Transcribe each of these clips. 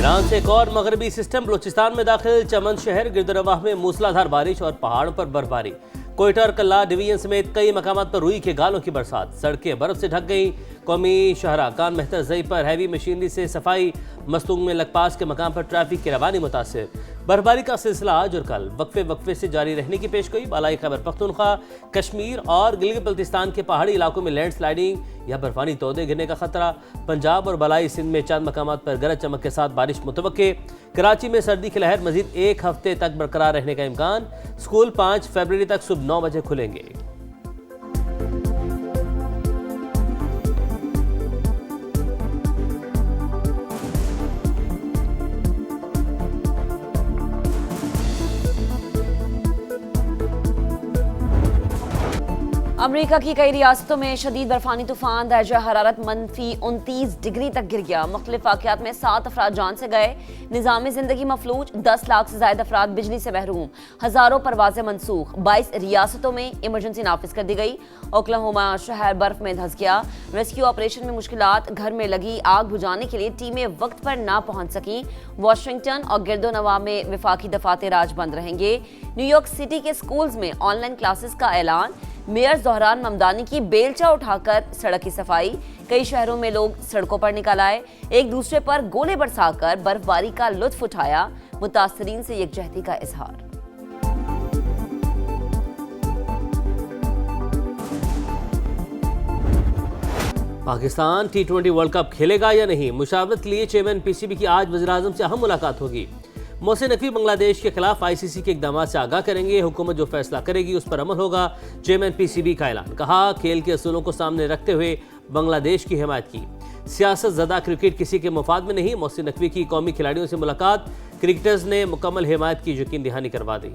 Iran से एक और मगरबी सिस्टम बलूचिस्तान में दाखिल। चमन शहर गिरदरवाह में मूसलाधार बारिश और पहाड़ों पर बर्फबारी। कोयटा और कल्ला डिवीजन समेत कई मकामात पर रुई के गालों की बरसात। सड़कें बर्फ से ढक गई। कौमी शहरा कान मेहतर जई पर हैवी मशीनरी से सफाई। मस्तूंग में लकपास के मकाम पर ट्रैफिक की रवानी मुतासिर। बर्फबारी का सिलसिला आज और कल वक्फे से जारी रहने की पेशगोई। बालाई खैबर पख्तूनख्वा, कश्मीर और गिलगित बल्तिस्तान के पहाड़ी इलाकों में लैंडस्लाइडिंग या बर्फानी तोदे गिरने का खतरा। पंजाब और बलाई सिंध में चंद मकामात पर गरज चमक के साथ बारिश मुतवक्के। कराची में सर्दी की लहर मजीद एक हफ्ते तक बरकरार रहने का इम्कान। स्कूल 5 फरवरी तक सुबह 9 बजे खुलेंगे। अमेरिका की कई रियासतों में शदीद बर्फानी तूफान। दर्जा हरारत -29 डिग्री तक गिर गया। मुख्तलिफ वाक़यात में 7 अफराद जान से गए। निज़ाम ज़िंदगी मफलूज। 10 लाख से ज़ायद अफराद बिजली से महरूम। हज़ारों परवाजें मनसूख। 22 रियासतों में इमरजेंसी नाफिज कर दी गई। ओक्लाहोमा शहर बर्फ में धंस गया। रेस्क्यू ऑपरेशन में मुश्किलात। घर में लगी आग बुझाने के लिए टीमें वक्त पर ना पहुंच सकी। वाशिंगटन और गिरदोनवा में विफाकी दफातर राज बंद रहेंगे। न्यूयॉर्क सिटी के स्कूल्स में ऑनलाइन क्लासेस का ऐलान। मेयर ज़ोहरान ममदानी की बेलचा उठाकर सड़क की सफाई। कई शहरों में लोग सड़कों पर निकल आए। एक दूसरे पर गोले बरसाकर बर्फबारी का लुत्फ उठाया। मुतासरीन से यकजहती का इजहार। पाकिस्तान T20 वर्ल्ड कप खेलेगा या नहीं, मुशावरत के लिए चेयरमैन PCB की आज वज़ीर-ए-आज़म से अहम मुलाकात होगी। मोहसिन नकवी बांग्लादेश के खिलाफ ICC के इक़दामात से आगाह करेंगे। हुकूमत जो फैसला करेगी उस पर अमल होगा। चेयरमैन PCB का ऐलान। कहा, खेल के असूलों को सामने रखते हुए बांग्लादेश की हिमायत की। सियासत ज़दा क्रिकेट किसी के मुफाद में नहीं। मोहसिन नकवी की कौमी खिलाड़ियों से मुलाकात। क्रिकेटर्स ने मुकम्मल हिमायत की यकीन दहानी करवा दी।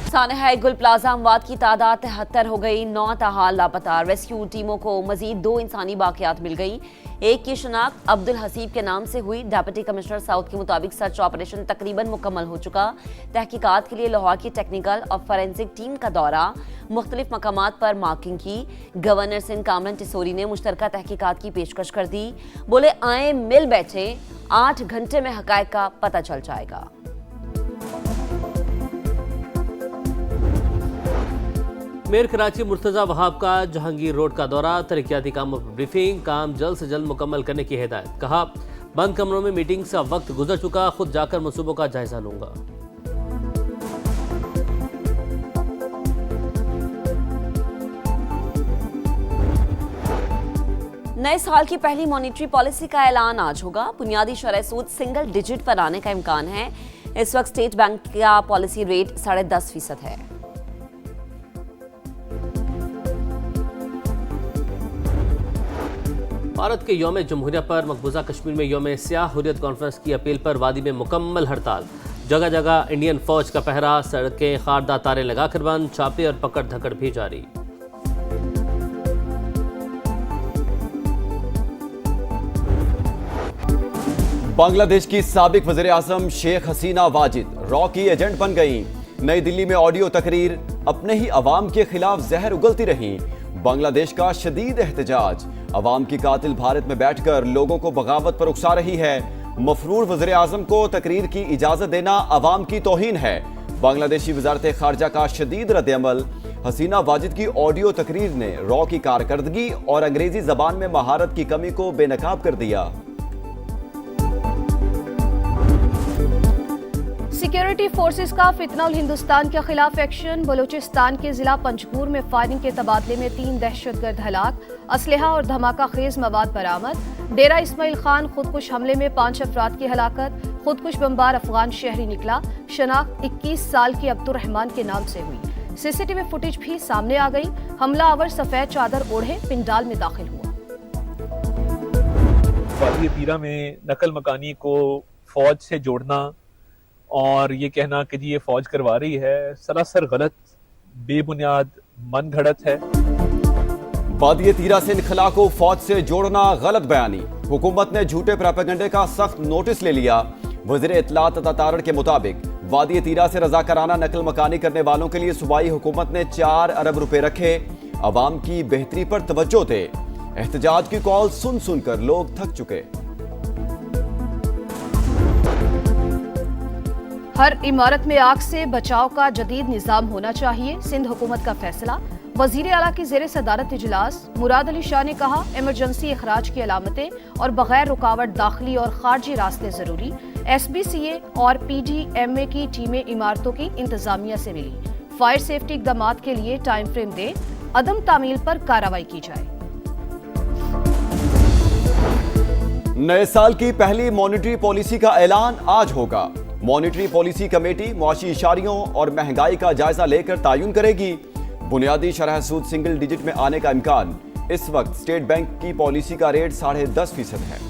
सानहाय गुल प्लाजा अमवात की तादाद 73 हो गई। 9 ताहाल लापता। रेस्क्यू टीमों को मजीद 2 इंसानी बाकियात मिल गई। एक की शिनाख्त अब्दुल हसीब के नाम से हुई। डिप्टी कमिश्नर साउथ के मुताबिक सर्च ऑपरेशन तकरीबन मुकम्मल हो चुका। तहकीकात के लिए लाहौर की टेक्निकल और फॉरेंसिक टीम का दौरा। मुख्तलिफ मकामात पर मार्किंग की। गवर्नर सिंध कामरान टिसोरी ने मुश्तरका तहकीकात की पेशकश कर दी। बोले, आए मिल बैठे, 8 घंटे में हकायक का पता चल जाएगा। मेयर कराची मुर्तज़ा वहाब का जहांगीर रोड का दौरा। तरक्याती कामों पर ब्रीफिंग। काम जल्द से जल्द मुकम्मल करने की हिदायत। कहा, बंद कमरों में मीटिंग का वक्त गुजर चुका, खुद जाकर मंसूबों का जायजा लूंगा। नए साल की पहली मॉनिटरी पॉलिसी का ऐलान आज होगा। बुनियादी शरह सूद सिंगल डिजिट पर आने का इम्कान है। इस वक्त स्टेट बैंक का पॉलिसी रेट 10.5% है। भारत के यौम जमहूरिया पर मकबूजा कश्मीर में यौम सियाह हुर्रियत कॉन्फ्रेंस की अपील पर वादी में मुकम्मल हड़ताल। जगह जगह इंडियन फौज का पहरा। सड़कें खारदा तारे लगाकर बंद। छापे और पकड़ धकड़ भी जारी। बांग्लादेश की साबिक वज़ीर आज़म शेख हसीना वाजिद रॉ की एजेंट बन गई। नई दिल्ली में ऑडियो तकरीर। अपने ही अवाम के खिलाफ जहर उगलती रही। बांग्लादेश का शदीद एहतजाज। अवाम की कातिल भारत में बैठकर लोगों को बगावत पर उकसा रही है। मफरूर वज़ीर आज़म को तकरीर की इजाज़त देना अवाम की तौहीन है। बांग्लादेशी वज़ारत ख़ारजा का शदीद रद्द-ए-अमल। हसीना वाजिद की ऑडियो तकरीर ने रॉ की कारकर्दगी और अंग्रेजी ज़बान में महारत की कमी को बेनकाब कर दिया। सिक्योरिटी फोर्सेस का फितनउल हिंदुस्तान के खिलाफ एक्शन। बलूचिस्तान के जिला पंजगूर में फायरिंग के तबादले में 3 दहशतगर्द हलाक। असलहा और धमाका खेज मवाद बरामद। डेरा इस्माइल खान खुदकुश हमले में 5 अफराद की हलाकत। खुदकुश बमबार अफगान शहरी निकला। शनाख्त 21 साल के अब्दुर्रहमान के नाम से हुई। सीसीटीवी फुटेज भी सामने आ गई। हमलावर सफेद चादर ओढ़े पिंडाल में दाखिल हुआ। वादी पीरा में नकल मकानी को फौज से जोड़ना और ये कहना कि जी ये फौज करवा रही है, सरासर गलत, बेबुनियाद, मन घड़त है। वादी तीरा से इनखला को फौज से जोड़ना गलत बयानी। हुकूमत ने झूठे प्रोपेगेंडे का सख्त नोटिस ले लिया। वज़ीर इत्तलात अता तारड़ के मुताबिक वादी तीरा से रजाकाराना नकल मकानी करने वालों के लिए सूबाई हुकूमत ने 4 अरब रुपए रखे। अवाम की बेहतरी पर तवज्जो दे। एहतजाज की कॉल सुन सुनकर लोग थक चुके। हर इमारत में आग से बचाव का जदीद निजाम होना चाहिए, सिंध हुकूमत का फैसला। वजीर आला की जेर सदारत इजलास मुराद अली शाह ने कहा, इमरजेंसी अखराज की अलामतें और बगैर रुकावट दाखिली और खारजी रास्ते जरूरी। SBCA और PDMA की टीमें इमारतों की इंतजामिया से मिली। फायर सेफ्टी इकदाम के लिए टाइम फ्रेम दे, अदम तामील पर कार्रवाई की जाए। नए साल की पहली मॉनिटरी पॉलिसी का ऐलान आज होगा। मॉनिटरी पॉलिसी कमेटी मुआशी इशारियों और महंगाई का जायजा लेकर तायुन करेगी। बुनियादी शरह सूद सिंगल डिजिट में आने का इम्कान। इस वक्त स्टेट बैंक की पॉलिसी का रेट 10.5% है।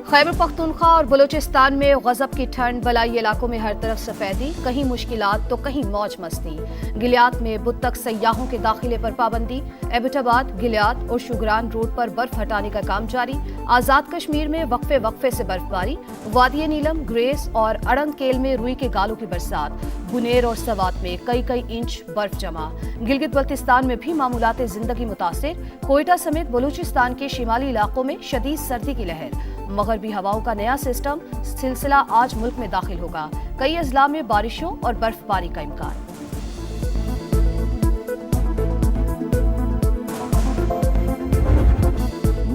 खैबर पख्तूनख्वा और बलूचिस्तान में गजब की ठंड, बलाई इलाकों में हर तरफ सफेदी, कहीं मुश्किलात तो कहीं मौज मस्ती। गिलियात में बुध तक सयाहों के दाखिले पर पाबंदी। एबटाबाद, गिलियात और शुगरान रोड पर बर्फ हटाने का काम जारी। आजाद कश्मीर में वक्फे वक्फे से बर्फबारी। वादी नीलम, ग्रेस और अड़ंग केल में रुई के गालों की बरसात। बुनेर और सवात में कई इंच बर्फ जमा। गिलगित बल्तिस्तान में भी मामूलात जिंदगी मुतासिर। कोयटा समेत बलूचिस्तान के शिमाली इलाकों में शदीद सर्दी की लहर। मगरबी हवाओं का नया सिलसिला आज मुल्क में दाखिल होगा। कई अजला में बारिशों और बर्फबारी का इम्कान।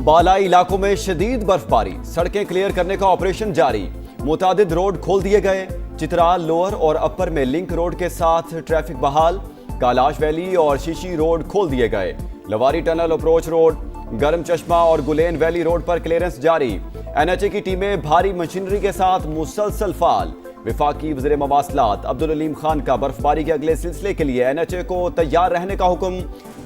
बालाई इलाकों में शदीद बर्फबारी। सड़कें क्लियर करने का ऑपरेशन जारी। मुतादिद रोड खोल दिए गए। चित्राल लोअर और अपर में लिंक रोड के साथ ट्रैफिक बहाल। कालाश वैली और शीशी रोड खोल दिए गए। लवारी टनल अप्रोच रोड, गर्म चश्मा और गुलेन वैली रोड पर क्लियरेंस जारी। NHA की टीमें भारी मशीनरी के साथ मुसलसल फाल। विफाकी वज़ीर मवासलात अब्दुल अलीम खान का बर्फबारी के अगले सिलसिले के लिए NHA को तैयार रहने का हुक्म।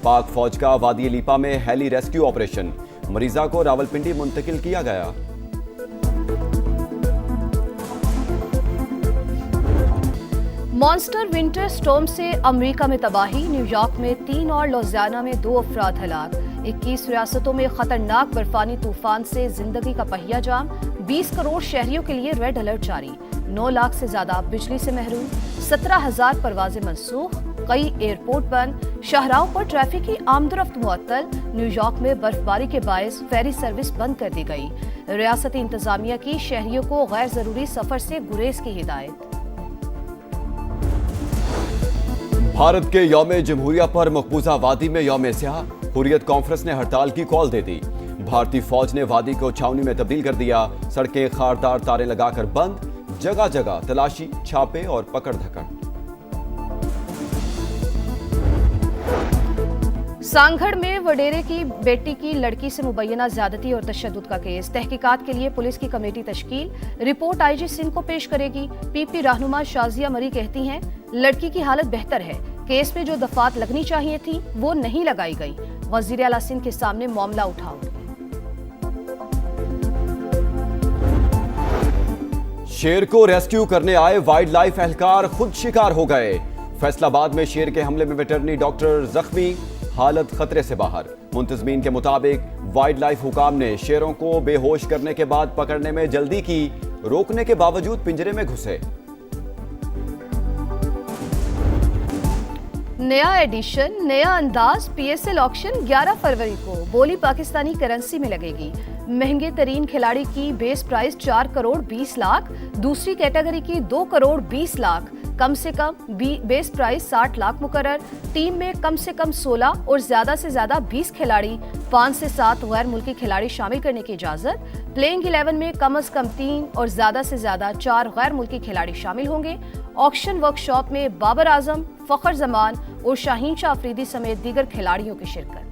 पाक फौज का वादी लीपा में हेली रेस्क्यू ऑपरेशन। मरीजा को रावलपिंडी मुंतकिल किया गया। मॉन्स्टर विंटर स्टॉर्म से अमेरिका में तबाही। न्यूयॉर्क में 3 और लुजियाना में 2 अफराद हलाक। 21 रियासतों में खतरनाक बर्फानी तूफान से जिंदगी का पहिया जाम। 20 करोड़ शहरियों के लिए रेड अलर्ट जारी। 9 लाख से ज्यादा बिजली से महरूम। 17,000 परवाजें मनसूख। कई एयरपोर्ट बंद। शाहराहों पर ट्रैफिक की आमदरफ्त मुअत्तल। न्यूयॉर्क में बर्फबारी के बायस फेरी सर्विस बंद कर दी गई। रियासती इंतजामिया की शहरियों को गैर जरूरी सफर से गुरेज की हिदायत। भारत के यौम जमहूरिया पर मकबूजा वादी में यौम स्याह। हुर्रियत कॉन्फ्रेंस ने हड़ताल की कॉल दे दी। भारतीय फौज ने वादी को छावनी में तब्दील कर दिया। सड़कें खारदार तारे लगाकर बंद। जगह जगह तलाशी, छापे और पकड़ धकड़। सांगढ़ में वडेरे की बेटी की लड़की से मुबैना ज्यादती और तशद्दुद का केस। तहकीकात के लिए पुलिस की कमेटी तश्कील। रिपोर्ट IG सिंध को पेश करेगी। PP रहनुमा शाजिया मरी कहती हैं, लड़की की हालत बेहतर है। केस में जो दफात लगनी चाहिए थी वो नहीं लगाई गई। वजीर आला सिंध के सामने मामला उठाओ। शेर को रेस्क्यू करने आए वाइल्ड लाइफ एहलकार खुद शिकार हो गए। फैसलाबाद में शेर के हमले में वेटरनरी डॉक्टर जख्मी, हालत खतरे से बाहर। मुंतजमीन के मुताबिक वाइल्ड लाइफ हुकाम ने शेरों को बेहोश करने के बाद पकड़ने में जल्दी की। रोकने के बावजूद पिंजरे में घुसे। नया एडिशन, नया अंदाज। PSL ऑक्शन 11 फरवरी को। बोली पाकिस्तानी करेंसी में लगेगी। महंगे तरीन खिलाड़ी की बेस प्राइस 4 करोड़ 20 लाख। दूसरी कैटेगरी की 2 करोड़ 20 लाख। कम से कम बेस प्राइस 60 लाख मुकर्रर। टीम में कम से कम 16 और ज्यादा से ज्यादा 20 खिलाड़ी, 5 से 7 गैर मुल्की खिलाड़ी शामिल करने की इजाजत। प्लेइंग 11 में कम से कम 3 और ज्यादा से ज्यादा 4 गैर मुल्की खिलाड़ी शामिल होंगे। ऑक्शन वर्कशॉप में बाबर आजम, फखर जमान और शाहीन शाह अफरीदी समेत दीगर खिलाड़ियों की शिरकत।